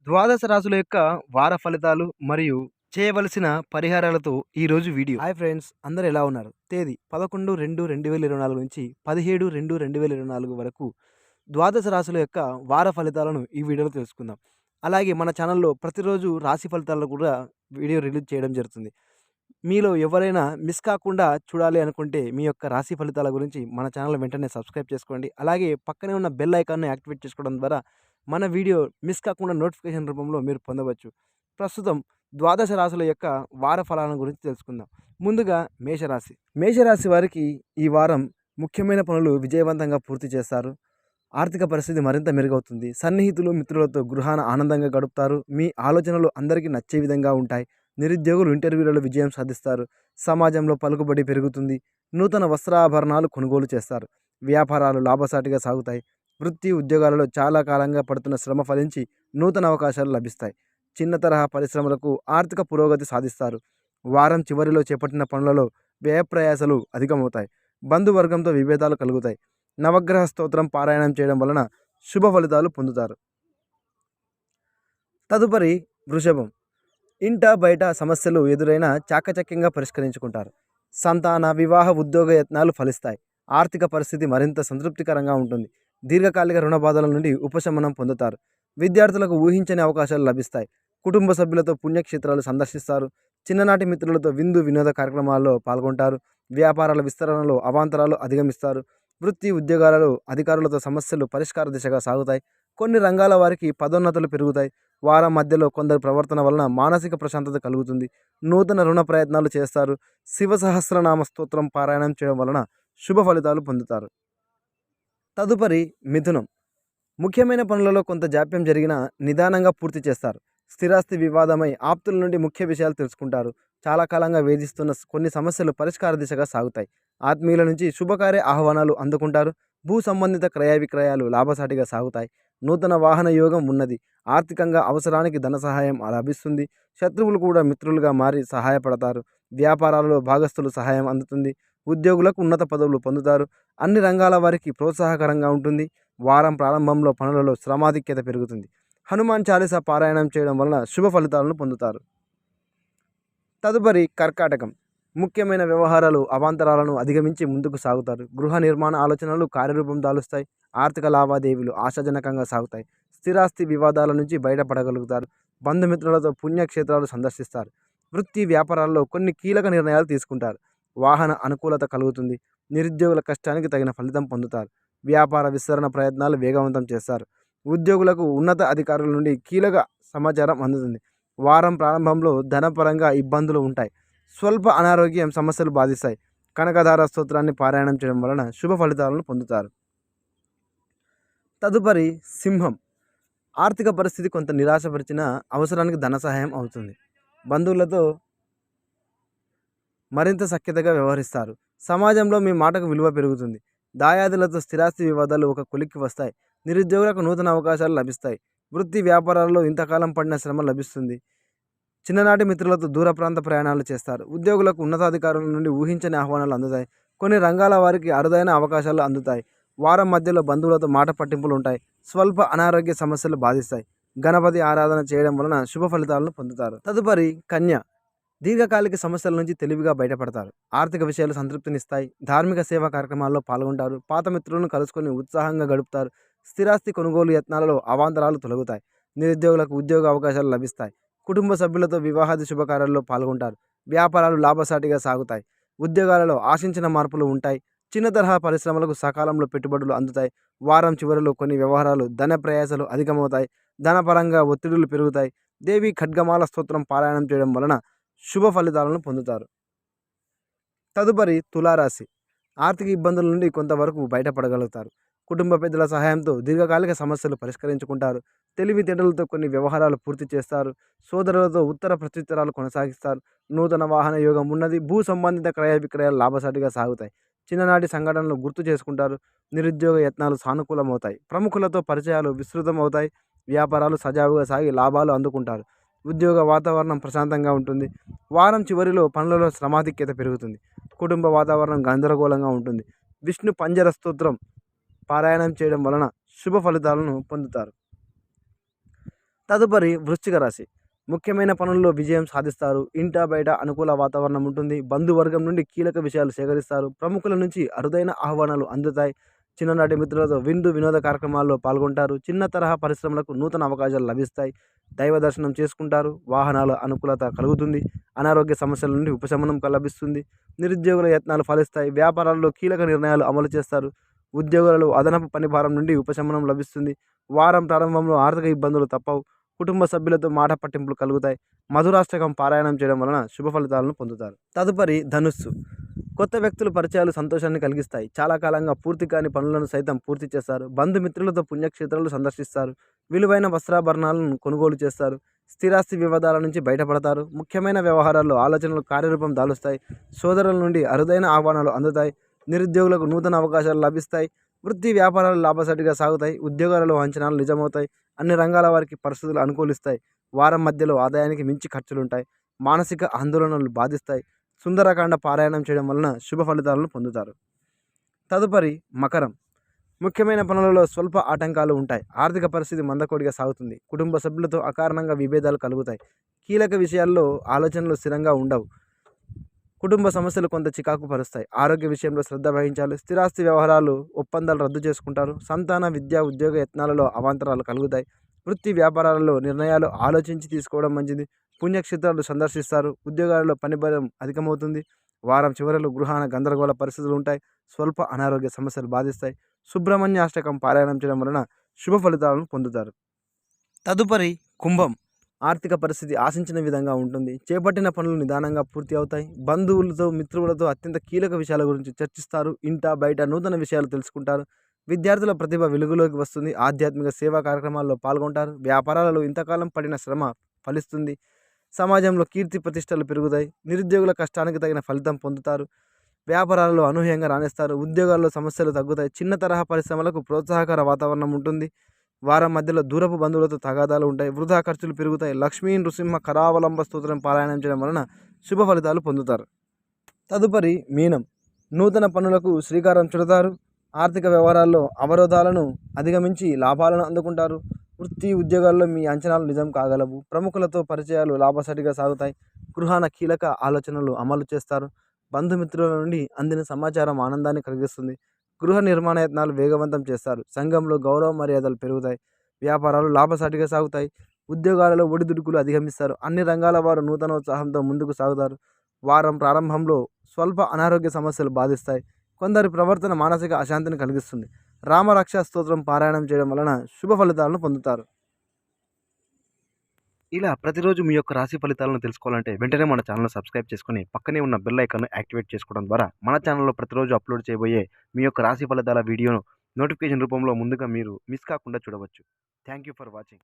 ద్వాదశ రాశుల యొక్క వార ఫలితాలు మరియు చేయవలసిన పరిహారాలతో ఈరోజు వీడియో. హాయ్ ఫ్రెండ్స్, అందరూ ఎలా ఉన్నారు? తేదీ 11/2/2024 నుంచి 17/2/2024 వరకు ద్వాదశ రాశుల యొక్క వార ఫలితాలను ఈ వీడియోలో తెలుసుకుందాం. అలాగే మన ఛానల్లో ప్రతిరోజు రాశి ఫలితాలను కూడా వీడియో రిలీజ్ చేయడం జరుగుతుంది. మీలో ఎవరైనా మిస్ కాకుండా చూడాలి అనుకుంటే మీ యొక్క రాశి ఫలితాల గురించి మన ఛానల్ వెంటనే సబ్స్క్రైబ్ చేసుకోండి. అలాగే పక్కనే ఉన్న బెల్ ఐకాన్‌ని యాక్టివేట్ చేసుకోవడం ద్వారా మన వీడియో మిస్ కాకుండా నోటిఫికేషన్ రూపంలో మీరు పొందవచ్చు. ప్రస్తుతం ద్వాదశ రాశుల యొక్క వార ఫలాల గురించి తెలుసుకుందాం. ముందుగా మేషరాశి. మేషరాశి వారికి ఈ వారం ముఖ్యమైన పనులు విజయవంతంగా పూర్తి చేస్తారు. ఆర్థిక పరిస్థితి మరింత మెరుగవుతుంది. సన్నిహితులు, మిత్రులతో గృహాన ఆనందంగా గడుపుతారు. మీ ఆలోచనలు అందరికీ నచ్చే విధంగా ఉంటాయి. నిరుద్యోగులు ఇంటర్వ్యూలలో విజయం సాధిస్తారు. సమాజంలో పలుకుబడి పెరుగుతుంది. నూతన వస్త్రాభరణాలు కొనుగోలు చేస్తారు. వ్యాపారాలు లాభసాటిగా సాగుతాయి. వృత్తి ఉద్యోగాలలో చాలా కాలంగా పడుతున్న శ్రమ ఫలించి నూతన అవకాశాలు లభిస్తాయి. చిన్న తరహా పరిశ్రమలకు ఆర్థిక పురోగతి సాధిస్తారు. వారం చివరిలో చేపట్టిన పనులలో వ్యయప్రయాసలు అధికమవుతాయి. బంధువర్గంతో విభేదాలు కలుగుతాయి. నవగ్రహ స్తోత్రం పారాయణం చేయడం వలన శుభ ఫలితాలు పొందుతారు. తదుపరి వృషభం. ఇంట బయట సమస్యలు ఎదురైనా చాకచక్యంగా పరిష్కరించుకుంటారు. సంతాన, వివాహ, ఉద్యోగ యత్నాలు ఫలిస్తాయి. ఆర్థిక పరిస్థితి మరింత సంతృప్తికరంగా ఉంటుంది. దీర్ఘకాలిక రుణ బాధల నుండి ఉపశమనం పొందుతారు. విద్యార్థులకు ఊహించని అవకాశాలు లభిస్తాయి. కుటుంబ సభ్యులతో పుణ్యక్షేత్రాలు సందర్శిస్తారు. చిన్ననాటి మిత్రులతో విందు వినోద కార్యక్రమాల్లో పాల్గొంటారు. వ్యాపారాల విస్తరణలో అవాంతరాలు అధిగమిస్తారు. వృత్తి ఉద్యోగాలలో అధికారులతో సమస్యలు పరిష్కార దిశగా సాగుతాయి. కొన్ని రంగాల వారికి పదోన్నతులు పెరుగుతాయి. వారం మధ్యలో కొందరి ప్రవర్తన వలన మానసిక ప్రశాంతత కలుగుతుంది. నూతన రుణ ప్రయత్నాలు చేస్తారు. శివ సహస్రనామ స్తోత్రం పారాయణం చేయడం వలన శుభ ఫలితాలు పొందుతారు. తదుపరి మిథునం. ముఖ్యమైన పనులలో కొంత జాప్యం జరిగినా నిదానంగా పూర్తి చేస్తారు. స్థిరాస్తి వివాదమై ఆప్తుల నుండి ముఖ్య విషయాలు తెలుసుకుంటారు. చాలా కాలంగా వేధిస్తున్న కొన్ని సమస్యలు పరిష్కార దిశగా సాగుతాయి. ఆత్మీయుల నుంచి శుభకార్య ఆహ్వానాలు అందుకుంటారు. భూ సంబంధిత క్రయ విక్రయాలు లాభసాటిగా సాగుతాయి. నూతన వాహన యోగం ఉన్నది. ఆర్థికంగా అవసరానికి ధన సహాయం లభిస్తుంది. శత్రువులు కూడా మిత్రులుగా మారి సహాయపడతారు. వ్యాపారాలలో భాగస్థులు సహాయం అందుతుంది. ఉద్యోగులకు ఉన్నత పదవులు పొందుతారు. అన్ని రంగాల వారికి ప్రోత్సాహకరంగా ఉంటుంది. వారం ప్రారంభంలో పనులలో శ్రమాధిక్యత పెరుగుతుంది. హనుమాన్ చాలీసా పారాయణం చేయడం వలన శుభ ఫలితాలను పొందుతారు. తదుపరి కర్కాటకం. ముఖ్యమైన వ్యవహారాలు అవాంతరాలను అధిగమించి ముందుకు సాగుతారు. గృహ నిర్మాణ ఆలోచనలు కార్యరూపం దాలుస్తాయి. ఆర్థిక లావాదేవీలు ఆశాజనకంగా సాగుతాయి. స్థిరాస్తి వివాదాల నుంచి బయటపడగలుగుతారు. బంధుమిత్రులతో పుణ్యక్షేత్రాలు సందర్శిస్తారు. వృత్తి వ్యాపారాల్లో కొన్ని కీలక నిర్ణయాలు తీసుకుంటారు. వాహన అనుకూలత కలుగుతుంది. నిరుద్యోగుల కష్టానికి తగిన ఫలితం పొందుతారు. వ్యాపార విస్తరణ ప్రయత్నాలు వేగవంతం చేస్తారు. ఉద్యోగులకు ఉన్నత అధికారుల నుండి కీలక సమాచారం అందుతుంది. వారం ప్రారంభంలో ధనపరంగా ఇబ్బందులు ఉంటాయి. స్వల్ప అనారోగ్యం సమస్యలు బాధిస్తాయి. కనకధార స్తోత్రాన్ని పారాయణం చేయడం వలన శుభ ఫలితాలను పొందుతారు. తదుపరి సింహం. ఆర్థిక పరిస్థితి కొంత నిరాశపరిచిన అవసరానికి ధన సహాయం అవుతుంది. బంధువులతో మరింత సఖ్యతగా వ్యవహరిస్తారు. సమాజంలో మీ మాటకు విలువ పెరుగుతుంది. దాయాదులతో స్థిరాస్తి వివాదాలు ఒక కొలిక్కి వస్తాయి. నిరుద్యోగులకు నూతన అవకాశాలు లభిస్తాయి. వృత్తి వ్యాపారాల్లో ఇంతకాలం పడిన శ్రమ లభిస్తుంది. చిన్ననాటి మిత్రులతో దూర ప్రాంత ప్రయాణాలు చేస్తారు. ఉద్యోగులకు ఉన్నతాధికారుల నుండి ఊహించని ఆహ్వానాలు అందుతాయి. కొన్ని రంగాల వారికి అరుదైన అవకాశాలు అందుతాయి. వారం మధ్యలో బంధువులతో మాట పట్టింపులు ఉంటాయి. స్వల్ప అనారోగ్య సమస్యలు బాధిస్తాయి. గణపతి ఆరాధన చేయడం వలన శుభ ఫలితాలను పొందుతారు. తదుపరి కన్య. దీర్ఘకాలిక సమస్యల నుంచి తెలివిగా బయటపడతారు. ఆర్థిక విషయాలు సంతృప్తినిస్తాయి. ధార్మిక సేవా కార్యక్రమాల్లో పాల్గొంటారు. పాత మిత్రులను కలుసుకొని ఉత్సాహంగా గడుపుతారు. స్థిరాస్తి కొనుగోలు యత్నాలలో అవాంతరాలు తొలగుతాయి. నిరుద్యోగులకు ఉద్యోగ అవకాశాలు లభిస్తాయి. కుటుంబ సభ్యులతో వివాహాది శుభకార్యాల్లో పాల్గొంటారు. వ్యాపారాలు లాభసాటిగా సాగుతాయి. ఉద్యోగాలలో ఆశించిన మార్పులు ఉంటాయి. చిన్న తరహా పరిశ్రమలకు సకాలంలో పెట్టుబడులు అందుతాయి. వారం చివరిలో కొన్ని వ్యవహారాలు ధన ప్రయాసాలు అధికమవుతాయి. ధనపరంగా ఒత్తిడులు పెరుగుతాయి. దేవి ఖడ్గమాల స్తోత్రం పారాయణం చేయడం వలన శుభ ఫలితాలను పొందుతారు. తదుపరి తులారాశి. ఆర్థిక ఇబ్బందుల నుండి కొంతవరకు బయటపడగలుగుతారు. కుటుంబ పెద్దల సహాయంతో దీర్ఘకాలిక సమస్యలు పరిష్కరించుకుంటారు. తెలివితేటలతో కొన్ని వ్యవహారాలు పూర్తి చేస్తారు. సోదరులతో ఉత్తర ప్రత్యుత్తరాలు కొనసాగిస్తారు. నూతన వాహన యోగం ఉన్నది. భూ సంబంధిత క్రయ విక్రయాలు లాభసాటిగా సాగుతాయి. చిన్ననాటి సంఘటనలు గుర్తు చేసుకుంటారు. నిరుద్యోగ యత్నాలు సానుకూలమవుతాయి. ప్రముఖులతో పరిచయాలు విస్తృతం అవుతాయి. వ్యాపారాలు సజావుగా సాగి లాభాలు అందుకుంటారు. ఉద్యోగ వాతావరణం ప్రశాంతంగా ఉంటుంది. వారం చివరిలో పనులలో శ్రమాధిక్యత పెరుగుతుంది. కుటుంబ వాతావరణం గందరగోళంగా ఉంటుంది. విష్ణు పంజర స్తోత్రం పారాయణం చేయడం వలన శుభ ఫలితాలను పొందుతారు. తదుపరి వృశ్చిక రాశి. ముఖ్యమైన పనుల్లో విజయం సాధిస్తారు. ఇంట బయట అనుకూల వాతావరణం ఉంటుంది. బంధువర్గం నుండి కీలక విషయాలు సేకరిస్తారు. ప్రముఖుల నుంచి అరుదైన ఆహ్వానాలు అందుతాయి. చిన్ననాటి మిత్రులతో వినోద కార్యక్రమాల్లో పాల్గొంటారు. చిన్న తరహా పరిశ్రమలకు నూతన అవకాశాలు లభిస్తాయి. దైవ దర్శనం చేసుకుంటారు. వాహనాల అనుకూలత కలుగుతుంది. అనారోగ్య సమస్యల నుండి ఉపశమనం లభిస్తుంది. నిరుద్యోగుల యత్నాలు ఫలిస్తాయి. వ్యాపారాల్లో కీలక నిర్ణయాలు అమలు చేస్తారు. ఉద్యోగులలో అదనపు పని భారం నుండి ఉపశమనం లభిస్తుంది. వారం ప్రారంభంలో ఆర్థిక ఇబ్బందులు తప్పవు. కుటుంబ సభ్యులతో మాట పట్టింపులు కలుగుతాయి. మధురాష్టకం పారాయణం చేయడం వలన శుభ ఫలితాలను పొందుతారు. తదుపరి ధనుస్సు. కొత్త వ్యక్తుల పరిచయాలు సంతోషాన్ని కలిగిస్తాయి. చాలా కాలంగా పూర్తి కాని పనులను సైతం పూర్తి చేస్తారు. బంధుమిత్రులతో పుణ్యక్షేత్రాలు సందర్శిస్తారు. విలువైన వస్త్రాభరణాలను కొనుగోలు చేస్తారు. స్థిరాస్తి వివాదాల నుంచి బయటపడతారు. ముఖ్యమైన వ్యవహారాల్లో ఆలోచనలు కార్యరూపం దాలుస్తాయి. సోదరుల నుండి అరుదైన ఆహ్వానాలు అందుతాయి. నిరుద్యోగులకు నూతన అవకాశాలు లభిస్తాయి. వృత్తి వ్యాపారాలు లాభసాటిగా సాగుతాయి. ఉద్యోగాలలో అంచనాలు నిజమవుతాయి. అన్ని రంగాల వారికి పరిస్థితులు అనుకూలిస్తాయి. వారం మధ్యలో ఆదాయానికి మించి ఖర్చులుంటాయి. మానసిక ఆందోళనలు బాధిస్తాయి. సుందరకాండ పారాయణం చేయడం వలన శుభ ఫలితాలను పొందుతారు. తదుపరి మకరం. ముఖ్యమైన పనులలో స్వల్ప ఆటంకాలు ఉంటాయి. ఆర్థిక పరిస్థితి మందకొడిగా సాగుతుంది. కుటుంబ సభ్యులతో అకారణంగా విభేదాలు కలుగుతాయి. కీలక విషయాల్లో ఆలోచనలు స్థిరంగా ఉండవు. కుటుంబ సమస్యలు కొంత చికాకు పరుస్తాయి. ఆరోగ్య విషయంలో శ్రద్ధ వహించాలి. స్థిరాస్తి వ్యవహారాలు ఒప్పందాలు రద్దు చేసుకుంటారు. సంతాన విద్య ఉద్యోగ యత్నాలలో అవాంతరాలు కలుగుతాయి. వృత్తి వ్యాపారాలలో నిర్ణయాలు ఆలోచించి తీసుకోవడం మంచిది. పుణ్యక్షేత్రాలు సందర్శిస్తారు. ఉద్యోగాలలో పని భారం అధికమవుతుంది. వారం చివరలో గృహాన గందరగోళ పరిస్థితులు ఉంటాయి. స్వల్ప అనారోగ్య సమస్యలు బాధిస్తాయి. సుబ్రహ్మణ్యాష్టకం పారాయణం చేయడం వలన శుభ ఫలితాలను పొందుతారు. తదుపరి కుంభం. ఆర్థిక పరిస్థితి ఆశించిన విధంగా ఉంటుంది. చేపట్టిన పనులు నిదానంగా పూర్తి అవుతాయి. బంధువులతో మిత్రులతో అత్యంత కీలక విషయాల గురించి చర్చిస్తారు. ఇంట బయట నూతన విషయాలు తెలుసుకుంటారు. విద్యార్థుల ప్రతిభ వెలుగులోకి వస్తుంది. ఆధ్యాత్మిక సేవా కార్యక్రమాల్లో పాల్గొంటారు. వ్యాపారాలలో ఇంతకాలం పడిన శ్రమ ఫలిస్తుంది. సమాజంలో కీర్తి ప్రతిష్టలు పెరుగుతాయి. నిరుద్యోగుల కష్టానికి తగిన ఫలితం పొందుతారు. వ్యాపారాలలో అనూహ్యంగా రాణిస్తారు. ఉద్యోగాల్లో సమస్యలు తగ్గుతాయి. చిన్న తరహా పరిశ్రమలకు ప్రోత్సాహకర వాతావరణం ఉంటుంది. వారం మధ్యలో దూరపు బంధువులతో తగాదాలు ఉంటాయి. వృధా ఖర్చులు పెరుగుతాయి. లక్ష్మీ నృసింహ కరావలంబ స్తోత్రం పారాయణం చేయడం వలన శుభ ఫలితాలు పొందుతారు. తదుపరి మీనం. నూతన పనులకు శ్రీకారం చుడతారు. ఆర్థిక వ్యవహారాల్లో అవరోధాలను అధిగమించి లాభాలను అందుకుంటారు. వృత్తి ఉద్యోగాల్లో మీ అంచనాలు నిజం కాగలవు. ప్రముఖులతో పరిచయాలు లాభసాటిగా సాగుతాయి. గృహాన కీలక ఆలోచనలు అమలు చేస్తారు. బంధుమిత్రుల నుండి అందిన సమాచారం ఆనందాన్ని కలిగిస్తుంది. గృహ నిర్మాణ యత్నాలు వేగవంతం చేస్తారు. సంఘంలో గౌరవ మర్యాదలు పెరుగుతాయి. వ్యాపారాలు లాభసాటిగా సాగుతాయి. ఉద్యోగాలలో ఒడిదుడుకులు అధిగమిస్తారు. అన్ని రంగాల వారు నూతనోత్సాహంతో ముందుకు సాగుతారు. వారం ప్రారంభంలో స్వల్ప అనారోగ్య సమస్యలు బాధిస్తాయి. కొందరి ప్రవర్తన మానసిక అశాంతిని కలిగిస్తుంది. రామరక్ష స్తోత్రం పారాయణం చేయడం వలన శుభ ఫలితాలను పొందుతారు. ఇలా ప్రతిరోజు మీ యొక్క రాశి ఫలితాలను తెలుసుకోవాలంటే వెంటనే మన ఛానల్ సబ్స్క్రైబ్ చేసుకొని పక్కనే ఉన్న బెల్ ఐకాన్ను యాక్టివేట్ చేసుకోవడం ద్వారా మన ఛానల్లో ప్రతిరోజు అప్లోడ్ చేయబోయే మీ యొక్క రాశి ఫలితాల వీడియోను నోటిఫికేషన్ రూపంలో ముందుగా మీరు మిస్ కాకుండా చూడవచ్చు. Thank you for watching.